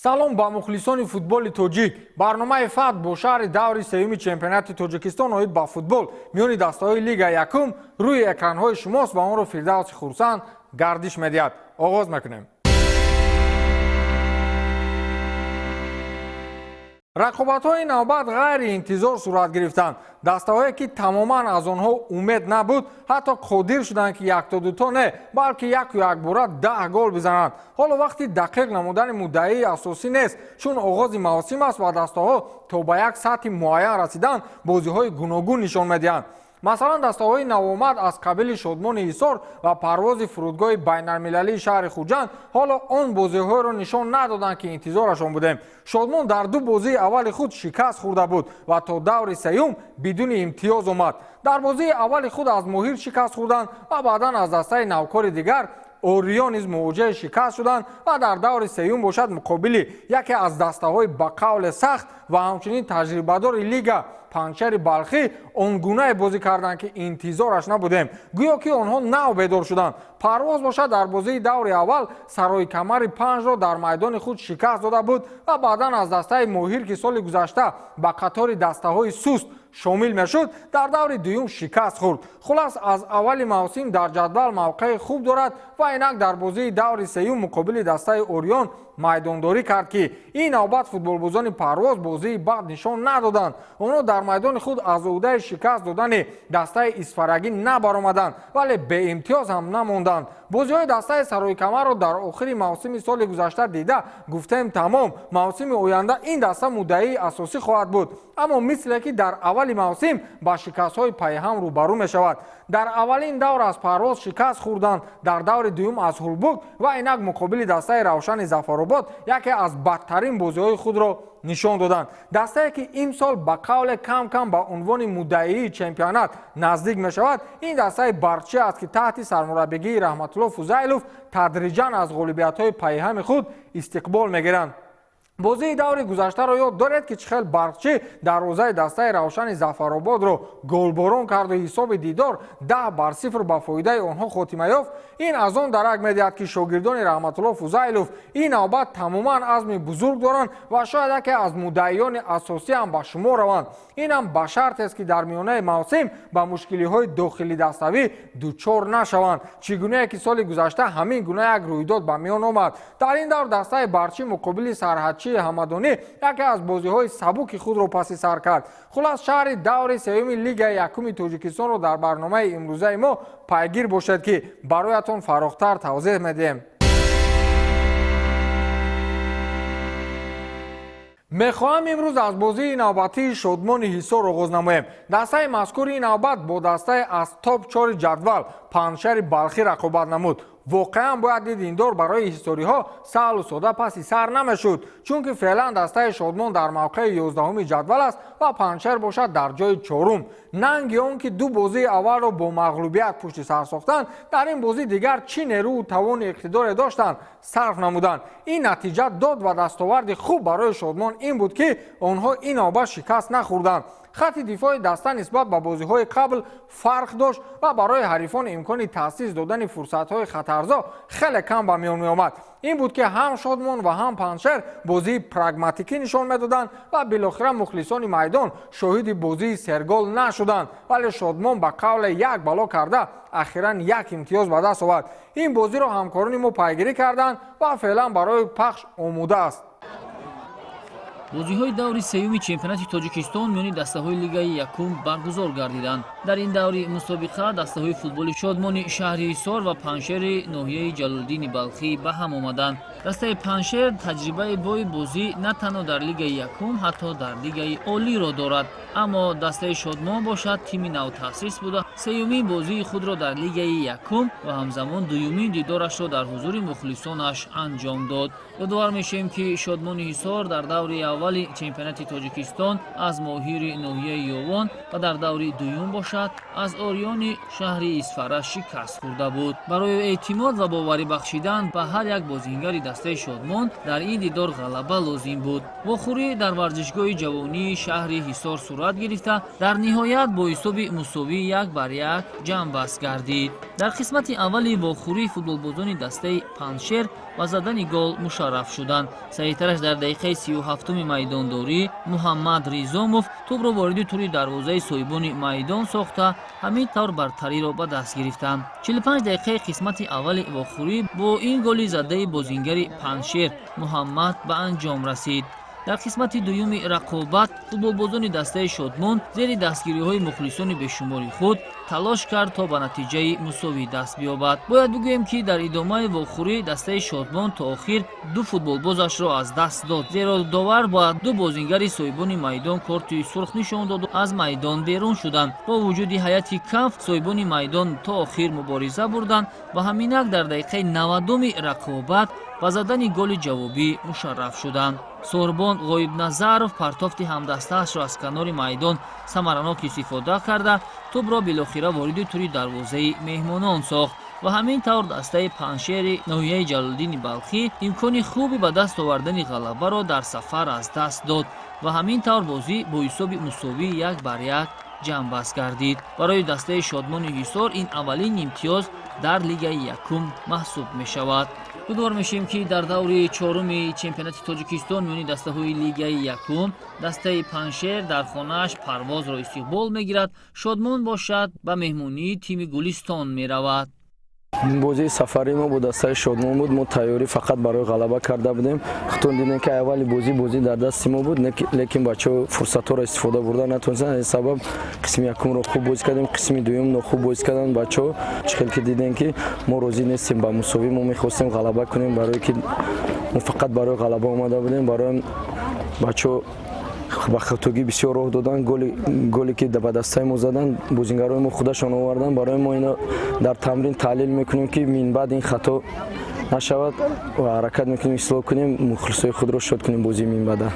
салом ба мухлисони футболи тоҷик. барномаи фат бо шаҳри даври сеюми чемпионати тоҷикистон оид ба футбол миёни дастаҳои лига якум рӯи экранҳои шумост ва онро фирдавси хурсанд гардиш медиҳад. оғоз мекунем. рақобатҳои навбат ғайриинтизор сурат гирифтанд. дастаҳое ки тамоман аз онҳо умед набуд, ҳатто қодир шуданд ки якто дуто не, балки яку якбора 10 гол бизананд. ҳоло вақти дақиқ намудани муддаии асосӣ нест, чун оғози мавсим аст ва дастаҳо то ба як сатҳи муайян расидан бозиҳои гуногун нишон медиҳанд. масалан дастаҳои навомад аз қабили шодмони ҳисор ва парвози фурудгоҳи байналмилалии шаҳри хуҷанд ҳоло он бозиҳоеро нишон надоданд ки интизорашон будем. шодмон дар ду бозии аввали худ шикаст хӯрда буд ва то даври сеюм бидуни имтиёз омад. дар бозии аввали худ аз моҳир шикаст хӯрданд ва баъдан аз дастаи навкори дигар орион низ мувоҷиҳи шикаст шуданд ва дар даври сеюм бошад муқобили яке аз дастаҳои ба қавле сахт ва ҳамчунин таҷрибадори лига панчери балхӣ он гунае бозӣ карданд ки интизораш набудем. гӯё ки онҳо нав бедор шуданд. парвоз бошад дар бозии даври аввал сарои камари 5-ро дар майдони худ шикаст дода буд ва баъдан аз дастаи моҳир ки соли гузашта ба қатори дастаҳои суст шомил мешуд дар даври дуюм шикаст хӯрд. хулас аз аввали мавсим дар ҷадвал мавқеи хуб дорад ва инак дар бозии даври сеюм муқобили дастаи орион майдондорӣ кард ки ин навбат футболбозони парвоз бозии бад нишон надоданд. онҳо дар майдони худ аз ӯҳдаи шикаст додани дастаи исфарагӣ набаромаданд, вале беимтиёз ҳам намонданд. бозиҳои дастаи сарои камарро дар охири мавсими соли гузашта дида гуфтем тамом, мавсими оянда ин даста муддаии асосӣ хоҳад буд. аммо мисле ки дар аввали мавсим ба шикастҳои пайҳам рӯбарӯ мешавад. дар аввалин давр аз парвоз шикаст хӯрданд, дар даври дуюм аз ҳулбук ва инак муқобили дастаи равшани зафаробод яке аз бадтарин бозиҳои худро нишон доданд. дастае ки имсол ба қавле кам кам ба унвони муддаии чемпионат наздик мешавад, ин дастаи барчи аст ки таҳти сармураббигии раҳматулло фузайлов тадриҷан аз ғолибиятҳои пайҳами худ истиқбол мегиранд. бозии даври гузаштаро ёд доред ки чӣ хел барқчӣ дарвозаи дастаи равшани зафарободро голборон карду ҳисоби дидор 10-0 ба фоидаи онҳо хотима ёфт. ин аз он дарак медиҳад ки шогирдони раҳматулло фузайлов ин навбат тамоман азми бузург доранд ва шояд яке аз муддаиёни асосӣ ҳам ба шумор раванд. ин ҳам ба шартест ки дар миёнаи мавсим ба мушкилиҳои дохили даставӣ дучор нашаванд, чӣ гунае ки соли гузашта ҳамин гуна як рӯйдод ба миён омад. дар ин давр дастаи барчӣ муқобили сарҳадчи ҳамадонӣ яке аз бозиҳои сабуки худро паси сар кард. хулас шаҳри даври сеюми лигаи якуми тоҷикистонро дар барномаи имрӯзаи мо пайгир бошед ки бароятон фарохтар тавзеҳ медиҳем. мехоҳам имрӯз аз бозии навбатии шодмони ҳисор оғоз намоем. дастаи мазкури ин навбат бо дастаи аз топ 4 ҷадвал паншари балхӣ рақобат намуд. воқеан бояд дид ин дор барои ҳисориҳо саҳлу сода паси сар намешуд, чунки феълан дастаи шодмон дар мавқеи 11-уми ҷадвал аст ва паншер бошад дар ҷои 4-ум. нанги он ки ду бозии аввалро бо мағлубият пушти сар сохтанд, дар ин бозӣ дигар чӣ нерӯу тавони иқтидоре доштанд сарф намуданд. ин натиҷа дод ва дастоварди хуб барои шодмон ин буд ки онҳо ин навбат шикаст нахӯрданд. хатти дифои даста нисбат ба бозиҳои қабл фарқ дошт ва барои ҳарифон имкони таъсис додани фурсатҳои хатарзо хеле кам ба миён меомад. ин буд ки ҳам шодмон ва ҳам паншер бозии прагматикӣ нишон медоданд ва билохира мухлисони майдон шоҳиди бозии сергол нашуданд, вале шодмон ба қавле як бало карда ахиран як имтиёз ба даст овард. ин бозиро ҳамкорони мо пайгирӣ карданд ва феълан барои пахш омода аст. бозиҳои даври сеюми чемпионати тоҷикистон миёни дастаҳои лигаи якум баргузор гардиданд. дар ин даври мусобиқа дастаҳои футболи шодмони шаҳри ҳисор ва паншери ноҳияи ҷалолиддини балхӣ ба ҳам омаданд. дастаи паншер таҷрибаи бои бозӣ на танҳо дар лигаи якум, ҳатто дар лигаи олиро дорад. аммо дастаи шодмон бошад тими навтаъсис буда сеюмин бозии худро дар лигаи якум ва ҳамзамон дуюмин дидорашро дар ҳузури мухлисонаш анҷом дод. ёдовар мешавем ки шодмони ҳисор дар даври аввали чемпионати тоҷикистон аз моҳири ноҳияи ёвон ва дар даври дуюм бошад аз ориони шаҳри исфара шикаст хӯрда буд. барои эътимод ва боварӣ бахшидан ба ҳар як бозингари дастаи Шодмон дар ин дидор ғалаба лозим буд. Вохӯрӣ дар варзишгоҳи ҷавонии шаҳри Ҳисор сурат гирифта, дар ниҳоят бо ҳисоби мусовӣ 1-1 ҷамъбаст гардид. Дар қисмати аввали вохӯрӣ футболбозони дастаи Паншер ба задани гол мушарраф шуданд. Саҳитараш дар дақиқаи 37-уми майдондорӣ Муҳаммад Ризомов тӯбро вориди тури дарвозаи соҳибони майдон сохта, ҳамин тавр бартариро ба даст гирифтанд. 45 дақиқаи қисмати аввали вохӯрӣ бо ин голи задаи бозингари Паншер Муҳаммад ба анҷом расид. дар қисмати дуюми рақобат футболбозони дастаи Шодмон зери дастгириҳои мухлисони бешумори худ талош кард то ба натиҷаи мусовӣ даст биёбад. Бояд бигӯем ки дар идомаи вохӯрӣ дастаи Шодмон то охир ду футболбозашро аз даст дод, зеро довар ба ду бозингари соҳибони майдон корти сурх нишон доду аз майдон берун шуданд. Бо вуҷуди ҳайати каф соҳибони майдон то охир мубориза бурданд ва ҳаминак дар дақиқаи 90-уми рақобат ба задани голи ҷавобӣ мушарраф шуданд. Сорбон Ғоибназаров партофти ҳамдастаашро аз канори майдон самаранок истифода карда тӯбро билохира вориди тури дарвозаи меҳмонон сохт ва ҳамин тавр дастаи Паншери ноҳияи Ҷалолиддини Балхӣ имкони хуби ба даст овардани ғалабаро дар сафар аз даст дод ва ҳамин тавр бозӣ бо ҳисоби мусовӣ 1-1 ҷамъбаст гардид. Барои дастаи Шодмони Ҳисор ин аввалин имтиёз дар Лигаи Якум маҳсуб мешавад. Гудор мешавем ки дар даври чоруми чемпионати Тоҷикистон миёни дастаҳои Лигаи Якум дастаи Паншер дар хонааш Парвозро истиқбол мегирад. Шодмон бошад ба меҳмонии тими Гулистон меравад. бозии сафари мо бо дастаи Шодмон буд. Мо тайёрӣ фақат барои ғалаба карда будем. худтон дидем ки аввали бозӣ дар дасти мо буд, лекин бачаҳо фурсатҳоро истифода бурда натонистанд. аз сабаб қисми якумро хуб бозӣ кардем, қисми дуюм нохуб бозӣ карданд бачаҳо. чӣ хел ки дидем ки мо розӣ нестем ба мусовӣ, мо мехостем ғалаба кунем, барое ки мо фақат барои ғалаба омада будем. барои бачаҳо ба хатогӣ бисёр роҳ доданд. голе ки ба дастаи мо заданд бозингарои мо худашон оварданд. барои мо ино дар тамрин таҳлил мекунем ки минбаъд ин хато нашавад ва ҳаракат мекунем ислоҳ кунем, мухлисои худро шод кунем бозии минбаъда.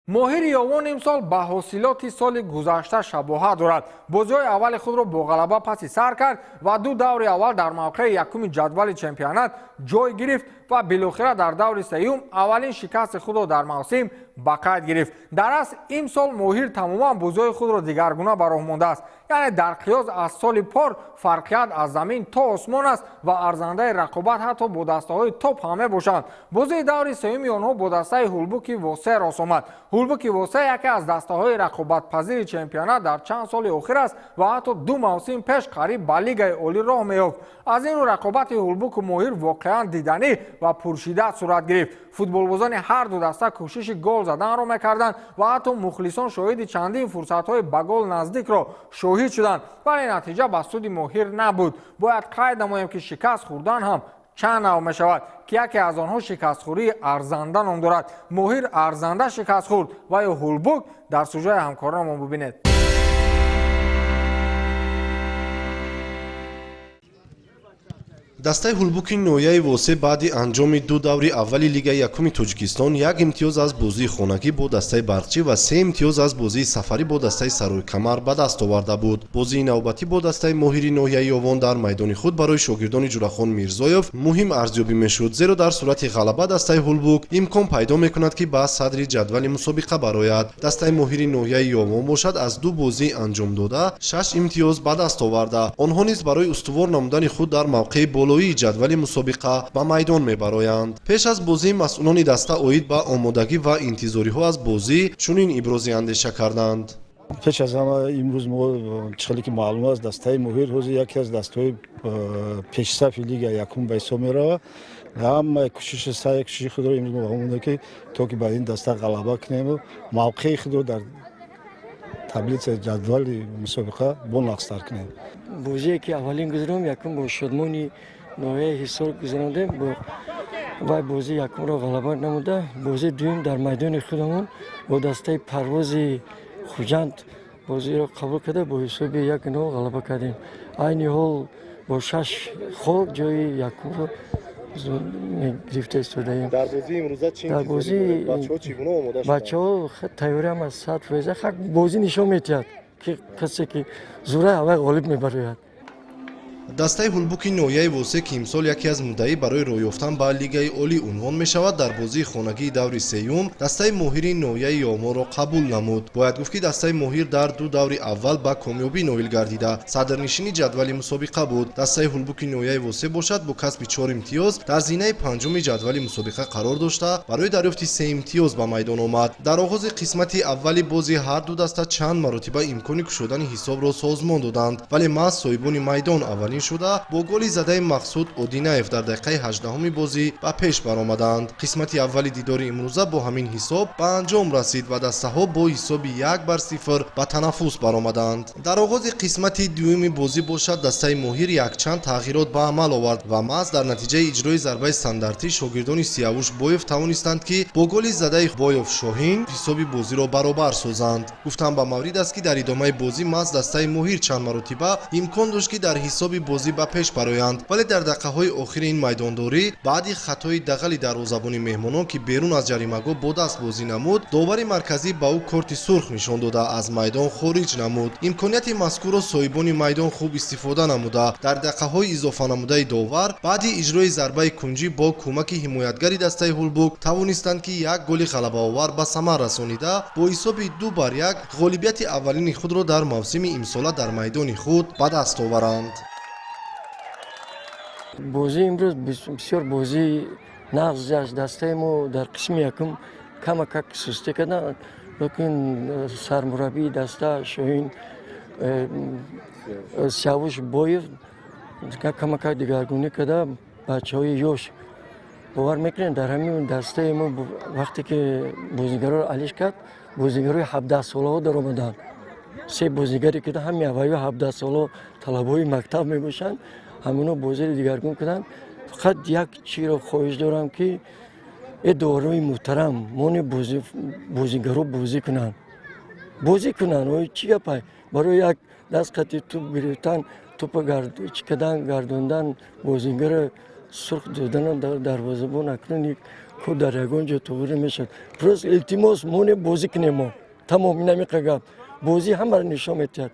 моҳир Ёвон имсол ба ҳосилоти соли гузашта шабоҳат дорад. бозиҳои аввали худро бо ғалаба паси сар кард ва ду даври аввал дар мавқеи якуми ҷадвали чемпионат ҷой гирифт ва билохира дар даври сеюм аввалин шикасти худро дар мавсим ба қайд гирифт. дар асл имсол моҳир тамоман бозиҳои худро дигаргуна ба роҳ мондааст. яъне дар қиёс аз соли пор фарқият аз замин то осмон аст ва арзандаи рақобат ҳатто бо дастаҳои топ ҳам мебошанд. бозии даври сеюми онҳо бо дастаи ҳулбуки Восе рост омад. ҳулбуки Восе яке аз дастаҳои рақобатпазири чемпионат дар чанд соли охир аст ва ҳатто ду мавсим пеш қариб ба Лигаи олӣ роҳ меёфт. аз ин рӯ рақобати ҳулбуку моҳир воқеан диданӣ ва пуршиддат сурат гирифт. футболбозони ҳар ду даста кӯшиши гол заданро мекарданд ва ҳатто мухлисон шоҳиди чандин фурсатҳои ба гол наздикро шоҳид шуданд, вале натиҷа ба суди моҳир набуд. бояд қайд намоем ки шикаст хӯрдан ҳам чанд навъ мешавад ки яке аз онҳо шикастхӯрии арзанда ном дорад. моҳир арзанда шикаст хӯрд ва ё ҳулбук? дар сюжети ҳамкоронамон бубинед. дастаи ҳулбуки ноҳияи Восе баъди анҷоми ду даври аввали Лигаи Якуми Тоҷикистон як имтиёз аз бозии хонагӣ бо дастаи Барқчӣ ва се имтиёз аз бозии сафарӣ бо дастаи Сарои Камар ба даст оварда буд. бозии навбатӣ бо дастаи моҳири ноҳияи Ёвон дар майдони худ барои шогирдони Ҷурахон Мирзоев муҳим арзёбӣ мешуд, зеро дар сурати ғалаба дастаи ҳулбук имкон пайдо мекунад ки ба садри ҷадвали мусобиқа барояд. дастаи моҳири ноҳияи Ёвон бошад аз ду бозӣ анҷом дода 6 имтиёз ба даст оварда, онҳо низ барои устувор намудани худ дар мавқеи болоии ҷадвали мусобиқа ба майдон мебароянд. пеш аз бозӣ масъулони даста оид ба омодагӣ ва интизориҳо аз бозӣ чунин ибрози андеша карданд. пеш аз ҳама имрӯз мо чӣ хеле ки маълум аст дастаи моҳир ҳозир яке аз дастаҳои пешсафи Лигаи Якум ба ҳисоб меравад. ҳамаи кӯшиши худро имрӯз мо ба монда ки то ки ба ин даста ғалаба кунем, мавқеи худро дар таблицаи ҷадвали мусобиқа бонақстар кунем. бозие ки аввалин гузаронем якум бо Шодмони ноҳияи Ҳисор гузарондем, вай бози якумро ғалаба намуда, бози дуюм дар майдони худамон бо дастаи Парвози Хуҷанд бозиро қабул карда бо ҳисоби 1-0 ғалаба кардем. айни ҳол бо 6 хол ҷои якумро гирифта истодаем. дар бозии имрӯза дар бози бачаҳо тайёриам аз 100%. хак бозӣ нишон метиҳад ки касе ки зура аввал ғолиб мебарояд. дастаи ҳулбуки ноҳияи восе ки имсол яке аз муддаӣ барои роҳ ёфтан ба лигаи олӣ унвон мешавад дар бозии хонагии даври сеюм дастаи моҳири ноҳияи ёморо қабул намуд. Бояд гуфт ки дастаи моҳир дар ду даври аввал ба комёбӣ ноил гардида садрнишини ҷадвали мусобиқа буд. Дастаи ҳулбуки ноҳияи восе бошад бо касби 4 имтиёз дар зинаи панҷуми ҷадвали мусобиқа қарор дошта барои дарёфти 3 имтиёз ба майдон омад. Дар оғози қисмати аввали бози ҳар ду даста чанд маротиба имкони кушодани ҳисобро созмон доданд, вале маҳз соҳибони майдон аввалин шуда бо голи задаи Мақсуд Одинаев дар дақиқаи 18-уми бозӣ ба пеш баромаданд. қисмати аввали дидори имрӯза бо ҳамин ҳисоб ба анҷом расид ва дастаҳо бо ҳисоби 1-0 ба танаффус баромаданд. дар оғози қисмати дуюми бозӣ бошад дастаи моҳир якчанд тағйирот ба амал овард ва маҳз дар натиҷаи иҷрои зарбаи стандартӣ шогирдони Сиявуш Боев тавонистанд ки бо голи задаи Боев Шоҳин ҳисоби бозиро баробар созанд. гуфтан ба маврид аст ки дар идомаи бозӣ маҳз дастаи моҳир чанд маротиба имкон дошт ки дар ҳисоби бозӣ ба пеш бароянд, вале дар дақиқаҳои охири ин майдондорӣ баъди хатои дағали дарвозабони меҳмонон ки берун аз ҷаримагоҳ бо даст бозӣ намуд, довари марказӣ ба ӯ корти сурх нишон дода аз майдон хориҷ намуд. имконияти мазкурро соҳибони майдон хуб истифода намуда дар дақиқаҳои изофанамудаи довар баъди иҷрои зарбаи кунҷӣ бо кӯмаки ҳимоятгари дастаи ҳулбук тавонистанд ки як голи ғалабаовар ба самар расонида бо ҳисоби 2-1 ғолибияти аввалини худро дар мавсими имсола дар майдони худ ба даст оваранд. бозӣ имрӯз бисёр бозӣ нағз гашт. Дастаи мо дар қисми якум камакак сустӣ карданд, лекин сармураббии даста Шоҳин Сиявуш Боев камакак дигаргунӣ карда бачаҳои ёш бовар мекунем дар ҳамин дастаи мо вақте ки бозигароро алиш кард бозигарои 17-солаҳо даромаданд. 3 бозигаре ки ҳамин аввалиҳо 17-солаҳо талабаҳои мактаб мебошанд, ҳамино бозиро дигаргун карданд. фақат як чиро хоҳиш дорам ки идораи муҳтарам мони бозигаро бозӣ кунанд чӣ гапай барои як даст қати туп гирифтан тупа чӣ кардан гардондан бозигаро сурх додан дарвозабон акнун ку дар ягон ҷо тавурӣ мешавад. просто илтимос мони бозӣ кунем мо тамом инамиқа гап бозӣ ҳамаро нишон медиҳад.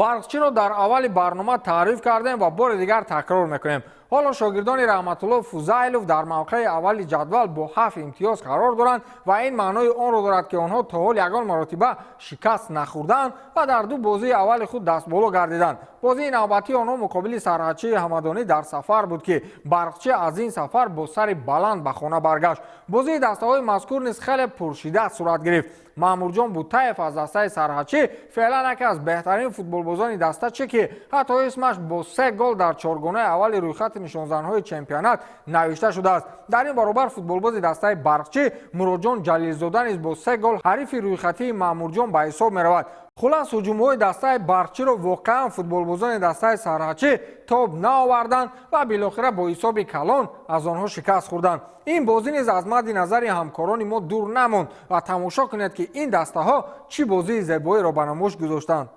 барқчиро дар аввали барнома таъриф кардем ва бори дигар такрор мекунем. ҳоло шогирдони Раҳматулло Фузайлов дар мавқеи аввали ҷадвал бо 7 имтиёз қарор доранд ва ин маънои онро дорад ки онҳо то ҳол ягон маротиба шикаст нахӯрданд ва дар ду бозии аввали худ дастболо гардиданд. бозии навбатии онҳо муқобили Сарҳачии Ҳамадонӣ дар сафар буд ки барқчи аз ин сафар бо сари баланд ба хона баргашт. бозии дастаҳои мазкур низ хеле пуршиддат сурат гирифт. Маъмурҷон Бутаев аз дастаи Сарҳачӣ феълан яке аз беҳтарин футболбозони даста чӣ ки ҳатто исмаш бо 3 гол дар чоргонаи аввали рӯйхати нишонзанҳои чемпионат навишта шудааст. дар ин баробар футболбози дастаи барқчӣ Муродҷон Ҷалилзода низ бо 3 гол ҳарифи рӯйхатии Маъмурҷон ба ҳисоб меравад. хулас ҳуҷумҳои дастаи барқчиро воқеан футболбозони дастаи Сарҳачӣ тоб наоварданд ва билохира бо ҳисоби калон аз онҳо шикаст хӯрданд. ин бозӣ низ аз мадди назари ҳамкорони мо дур намонд ва тамошо кунед ки ин дастаҳо чӣ бозии зебоиро ба намоиш гузоштанд.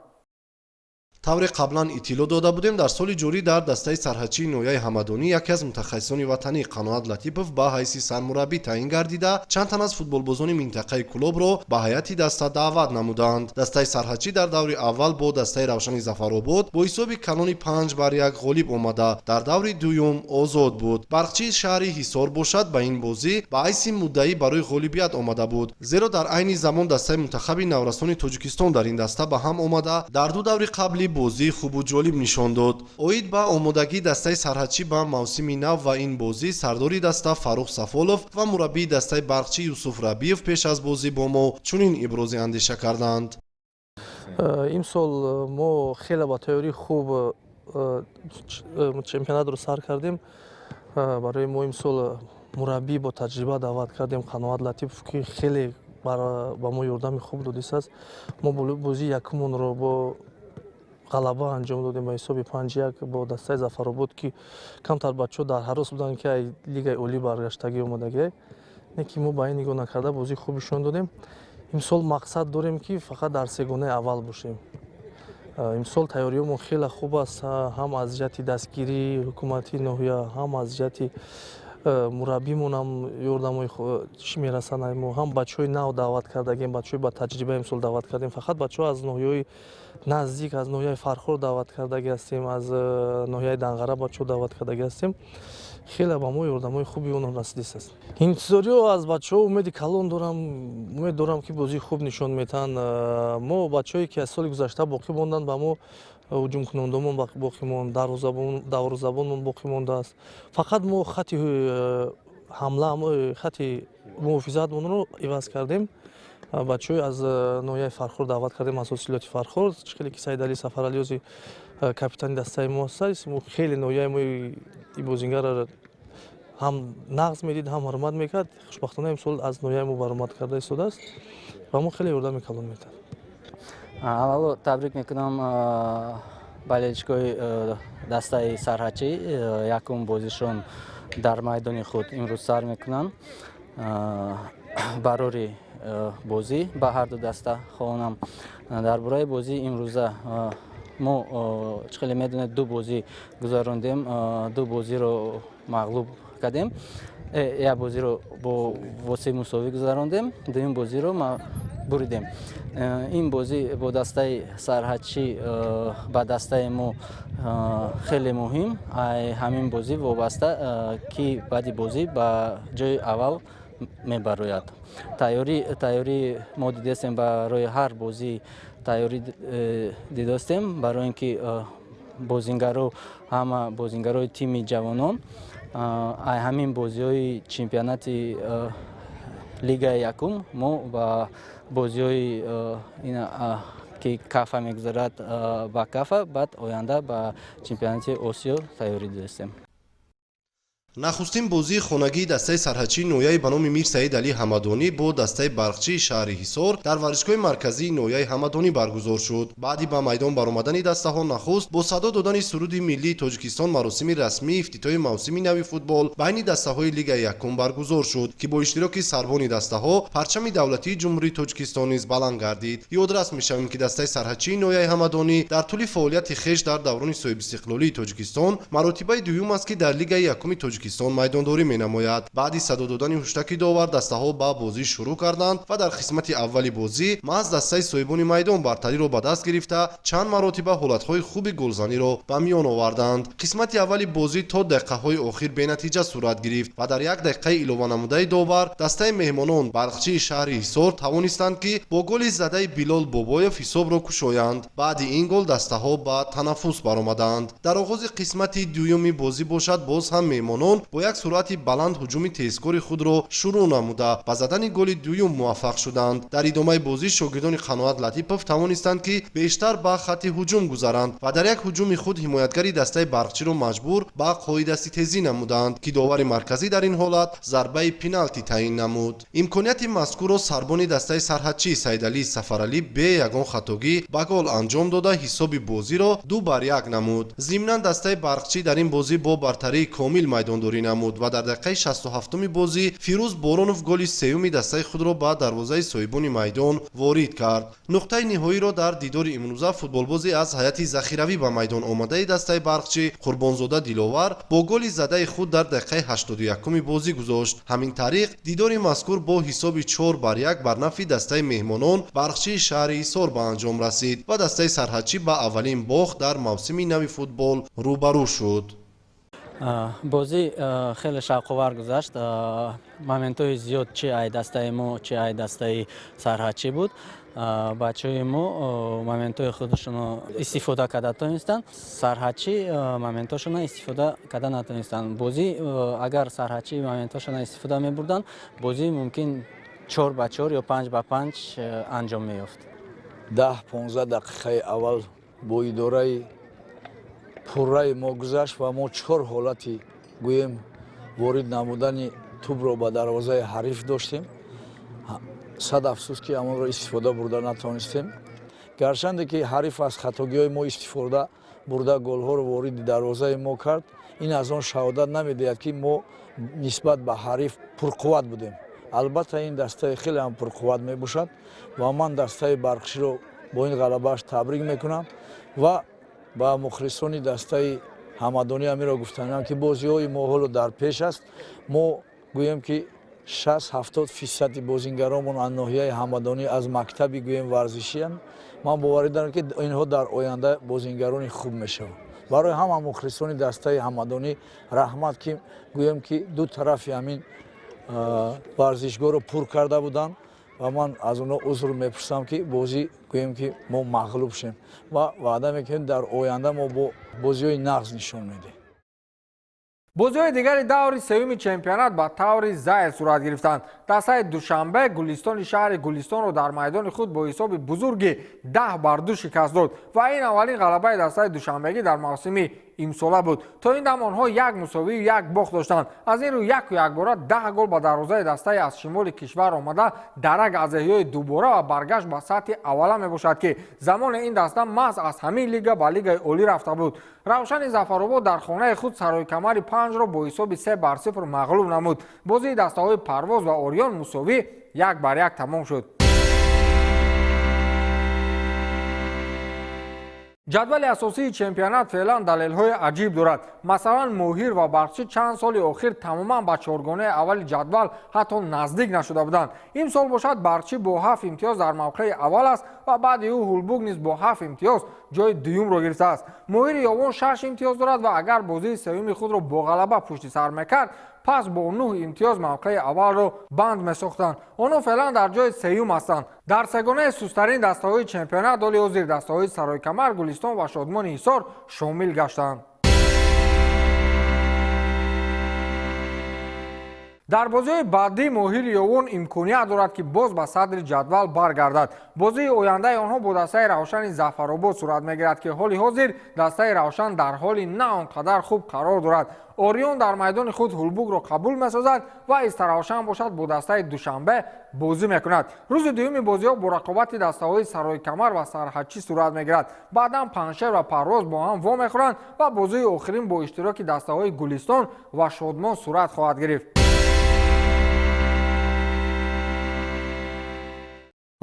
тавре қаблан иттилоъ дода будем дар соли ҷорӣ дар дастаи Сарҳачии ноҳияи Ҳамадонӣ яке аз мутахассисони ватанӣ Қаноат Латипов ба ҳайси сармураббӣ таъин гардида чанд тан аз футболбозони минтақаи клубро ба ҳайати даста даъват намуданд. дастаи Сарҳачӣ дар даври аввал бо дастаи Равшани Зафаробод бо ҳисоби калони 5-1 ғолиб омада дар даври дуюм озод буд. барқчии шаҳри Ҳисор бошад ба ин бозӣ ба ҳайси муддаӣ барои ғолибият омада буд, зеро дар айни замон дастаи мунтахаби наврасони Тоҷикистон дар ин даста ба ҳам омада дар ду даври қабли бозии хубу ҷолиб нишон дод. оид ба омодагии дастаи Сарҳачӣ ба мавсими нав ва ин бозӣ сардори даста Фарух Сафолов ва мураббии дастаи барқчӣ Юсуф Рабиев пеш аз бозӣ бо мо чунин ибрози андеша карданд. имсол мо хеле ба тайёрӣ хуб чемпионатро сар кардем. барои мо имсол мураббӣ бо таҷриба даъват кардем Қаноат Латипов ки хеле ба мо ёрдами хуб додистааст. мо бозии якумонро бо ғалаба анҷом додем ба ҳисоби 5-1 бо дастаи Зафаробод ки камтар бачаҳо дар ҳарос буданд ки ай лигаи олӣ баргаштагӣ омадагӣ не ки мо ба ин нигоҳ накарда бозии хубишон додем. имсол мақсад дорем ки фақат дар сегонаи аввал бошем. имсол тайёриёмон хеле хуб аст, ҳам аз ҷиҳати дастгирии ҳукумати ноҳия, ҳам аз ҷиҳати мураббимон ҳам ёрдамои чӣ мерасонад мо ҳам бачаҳои нав даъват кардагем, бачаҳои ба таҷриба имсол даъват кардем. Фақат бачаҳо аз ноҳияҳои наздик, аз ноҳияи Фархор даъват кардаги ҳастем, аз ноҳияи Данғара бачаҳо даъват кардаги ҳастем. хеле ба мо ёрдамои хуби онҳо расидааст. Интизориҳо аз бачаҳо умеди калон дорам, умед дорам ки бозии хуб нишон метаҳанд. Мо бачаҳое ки аз соли гузашта боқӣ монданд ба мо ҳуҷумкунандамон боқӣ монд, дарвозабонмон боқӣ мондааст. Фақат мо хати ҳамла, хати муҳофизатмонро иваз кардем. бачаҳои аз ноҳияи Фархор даъват кардем, аз ҳосилоти Фархор, хеле ки Саидали Сафаралиёзи капитани дастаи мо ҳастааст. мо хеле ноҳияи мо и бозингарро ҳам нағз медид, ҳам ҳурмат мекард. хушбахтона имсол аз ноҳияи мо баромад карда истодааст ва мо хеле ёрдами калон метавонем. аввало табрик мекунам болельщикои дастаи Сарҳачӣ, якум бозишон дар майдони худ имрӯз сар мекунанд. барори бозӣ ба ҳарду даста хоҳонам дар бораи бозии имрӯза мо чӣ медонед ду бозӣ гузарондем, ду бозиро мағлуб кардем, як бозиро бо восеи мусовӣ гузарондем, дуюм бозиро буридем. ин бозӣ бо дастаи Сарҳачӣ ба дастаи мо хеле муҳим, ҳамин бозӣ вобаста ки баъди бозӣ ба ҷои аввал мебарояд. тайёрӣ мо дидастем барои ҳар бозӣ тайёрӣ дидастем, барои ин ки бозингаро ҳама бозингарои тими ҷавонон ҳамин бозиҳои чемпионати лигаи якум мо ба бозиҳои ки кафа мегузарад ба кафа, баъд оянда ба чемпионати Осиё тайёрӣ дидастем. нахустин бозии хонагии дастаи Сарҳачӣ ноҳияи ба номи Мир Саид Али Ҳамадонӣ бо дастаи Барқчии шаҳри Ҳисор дар варзишгоҳи марказии ноҳияи Ҳамадонӣ баргузор шуд. баъди ба майдон баромадани дастаҳо нахуст бо садо додани суруди миллии Тоҷикистон маросими расмии ифтитоҳи мавсими нави футбол байни дастаҳои Лигаи Якум баргузор шуд, ки бо иштироки сарбони дастаҳо парчами давлатии Ҷумҳурии Тоҷикистон низ баланд гардид. ёдрас мешавем, ки дастаи Сарҳачии ноҳияи Ҳамадонӣ дар тӯли фаъолияти хеш дар даврони соҳибистиқлолии Тоҷикистон маротибаи дуюм аст, ки дар Лигаи Якуми Тоҷикистон майдондорӣ менамояд. баъди садо додани ҳуштаки довар дастаҳо ба бозӣ шурӯъ карданд ва дар қисмати аввали бозӣ маҳз дастаи соҳибони майдон бартариро ба даст гирифта чанд маротиба ҳолатҳои хуби голзаниро ба миён оварданд. қисмати аввали бозӣ то дақиқаҳои охир бенатиҷа сурат гирифт ва дар як дақиқаи илованамудаи довар дастаи меҳмонон Барқчии шаҳри Ҳисор тавонистанд ки бо голи задаи Билол Бобоев ҳисобро кушоянд. баъди ин гол дастаҳо ба танаффус баромаданд. дар оғози қисмати дуюми бозӣ бошад, боз ҳам меҳмонон бо як суръати баланд ҳуҷуми тезкори худро шурӯъ намуда ба задани голи дуюм муваффақ шуданд. дар идомаи бозӣ шогирдони Қаноат Латипов тавонистанд ки бештар ба хатти ҳуҷум гузаранд ва дар як ҳуҷуми худ ҳимоятгари дастаи Барқчиро маҷбур ба қоидаститезӣ намуданд, ки довари марказӣ дар ин ҳолат зарбаи пеналти таъин намуд. имконияти мазкурро сарбони дастаи Сарҳачӣ Саидали Сафаралӣ бе ягон хатогӣ ба гол анҷом дода ҳисоби бозиро 2-1 намуд. зимнан дастаи Барқчӣ дар ин бозӣ бо бартарии комил майдондорӣ намуд ва дар дақиқаи 67-уми бозӣ Фирӯз Боронов голи сеюми дастаи худро ба дарвозаи соҳибони майдон ворид кард. нуқтаи ниҳоиро дар дидори имрӯза футболбози аз ҳайати захиравӣ ба майдон омадаи дастаи Барқчӣ Қурбонзода Диловар бо голи задаи худ дар дақиқаи 81-уми бозӣ гузошт. ҳамин тариқ дидори мазкур бо ҳисоби 4-1 бар нафъи дастаи меҳмонон Барқчии шаҳри Ҳисор ба анҷом расид ва дастаи Сарҳачӣ ба аввалин бохт дар мавсими нави футбол рӯбарӯ шуд. бозӣ хеле шавқовар гузашт. моментҳои зиёд чӣ ай дастаи мо, чӣ ай дастаи Сарҳачӣ буд. бачаҳои мо моментҳои худашонро истифода карда тонистанд. Сарҳачӣ моментҳошонро истифода карда натонистанд. бозӣ агар Сарҳачӣ моментҳошонро истифода мебурданд, бозӣ мумкин 4-4 ё 5-5 анҷом меёфт. 10-15 дақиқаи аввал бо идораи пурраи мо гузашт ва мо 4 ҳолати гӯем ворид намудани тӯбро ба дарвозаи ҳариф доштем. сад афсӯс ки амонро истифода бурда натонистем. гарчанде ки ҳариф аз хатогиҳои мо истифода бурда голҳоро вориди дарвозаи мо кард, ин аз он шаҳодат намедиҳад ки мо нисбат ба ҳариф пурқувват будем. албатта ин дастаи хеле ҳам пурқувват мебошад ва ман дастаи Барқчиро бо ин ғалабааш табрик мекунам ва ба мухлисони дастаи ҳамадонӣ амиро гуфтанам ки бозиҳои мо ҳоло дар пеш аст. Мо гӯем ки 60-70% бозингаромон аз ноҳияи ҳамадонӣ аз мактаби гӯем варзишианд. ман боварӣ дорам ки инҳо дар оянда бозингарони хуб мешаванд. барои ҳама мухлисони дастаи ҳамадонӣ раҳмат ки гӯем ки ду тарафи ҳамин варзишгоҳро пур карда буданд ва ман аз онҳо узр мепурсам ки бозӣ гӯем ки мо мағлуб шем ва ваъда мекунем дар оянда мо бо бозиҳои нағз нишон медиҳем. бозиҳои дигари даври сеюми чемпионат ба таври заид сурат гирифтанд. дастаи душанбе гулистони шаҳри гулистонро дар майдони худ бо ҳисоби бузурги 10-2 шикаст дод ва ин аввалин ғалабаи дастаи душанбегӣ дар мавсими имсола буд. то ин дам онҳо як мусовию як бохт доштанд. аз ин рӯ яку якбора 10 гол ба дарвозаи дастаи аз шимоли кишвар омада дарак аз эҳёи дубора ва баргашт ба сатҳи аввала мебошад ки замоне ин даста маҳз аз ҳамин лига ба лигаи олӣ рафта буд. равшани зафаробод дар хонаи худ сароикамари 5-ро бо ҳисоби 3-0 мағлуб намуд. бозии дастаҳои парвоз ва орион мусовӣ 1-1 тамом шуд. ҷадвали асосии чемпионат феълан далелҳои аҷиб дорад. масалан моҳир ва барқчӣ чанд соли охир тамоман ба чоргонаи аввали ҷадвал ҳатто наздик нашуда буданд. имсол бошад барқчӣ бо 7 имтиёз дар мавқеи аввал аст ва баъди ӯ ҳулбуг низ бо 7 имтиёз ҷои дуюмро гирифтааст. моҳири ёвон 6 имтиёз дорад ва агар бозии сеюми худро бо ғалаба пушти сар мекард, пас бо 9 имтиёз мавқеи аввалро банд месохтанд. онҳо феълан дар ҷои сеюм ҳастанд. дар сегонаи сустарин дастаҳои чемпионат ҳоли ҳозир дастаҳои сароикамар, гулистон ва шодмони ҳисор шомил гаштанд. дар бозиҳои баъдӣ моҳири ёвон имконият дорад ки боз ба садри ҷадвал баргардад. бозии ояндаи онҳо бо дастаи равшани зафаробод сурат мегирад ки ҳоли ҳозир дастаи равшан дар ҳоли на он қадар хуб қарор дорад. орион дар майдони худ ҳулбугро қабул месозад ва истаравшан бошад бо дастаи душанбе бозӣ мекунад. рӯзи дуюми бозиҳо бо рақобати дастаҳои сароикамар ва сарҳадчӣ сурат мегирад. баъдан паншер ва парвоз бо ҳам вомехӯранд ва бозии охирин бо иштироки дастаҳои гулистон ва шодмон сурат хоҳад гирифт.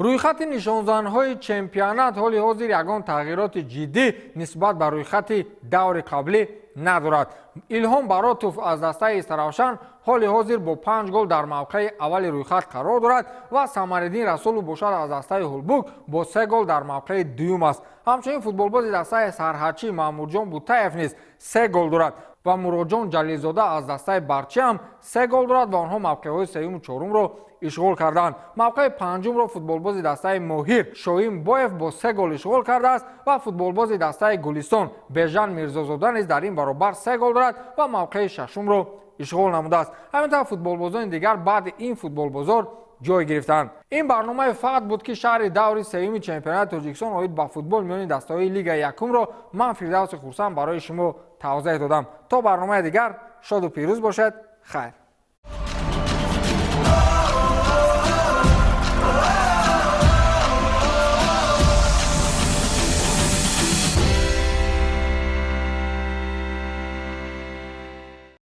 рӯйхати нишонзанҳои чемпионат ҳоли ҳозир ягон тағйироти ҷиддӣ нисбат ба рӯйхати даври қаблӣ надорад. илҳом баротов аз дастаи истаравшан ҳоли ҳозир бо 5 гол дар мавқеи аввали рӯйхат қарор дорад ва самариддин расулов бошад аз дастаи ҳулбуг бо 3 гол дар мавқеи дуюм аст. ҳамчунин футболбози дастаи сарҳадчӣ маъмурҷон бутаев низ 3 гол дорад ва муродҷон ҷалилзода аз дастаи барчӣ ҳам 3 гол дорад ва онҳо мавқеъҳои сеюму чорумро ишғол карданд. мавқеи панҷумро футболбози дастаи моҳир шоим боев бо 3 гол ишғол кардааст ва футболбози дастаи гулистон бежан мирзозода низ дар ин баробар 3 гол дорад ва мавқеи шашумро ишғол намудааст. ҳамин футболбозони дигар баъди ин футболбозор ҷой гирифтанд. ин барномаи фақат буд ки шаҳри даври сеюми чемпионати тоҷикистон оид ба футбол миёни дастаҳои лигаи якумро ман фирдавси хурсанд барои шумо тавзеҳ додам. то барномаи дигар шоду пирӯз бошед. хайр.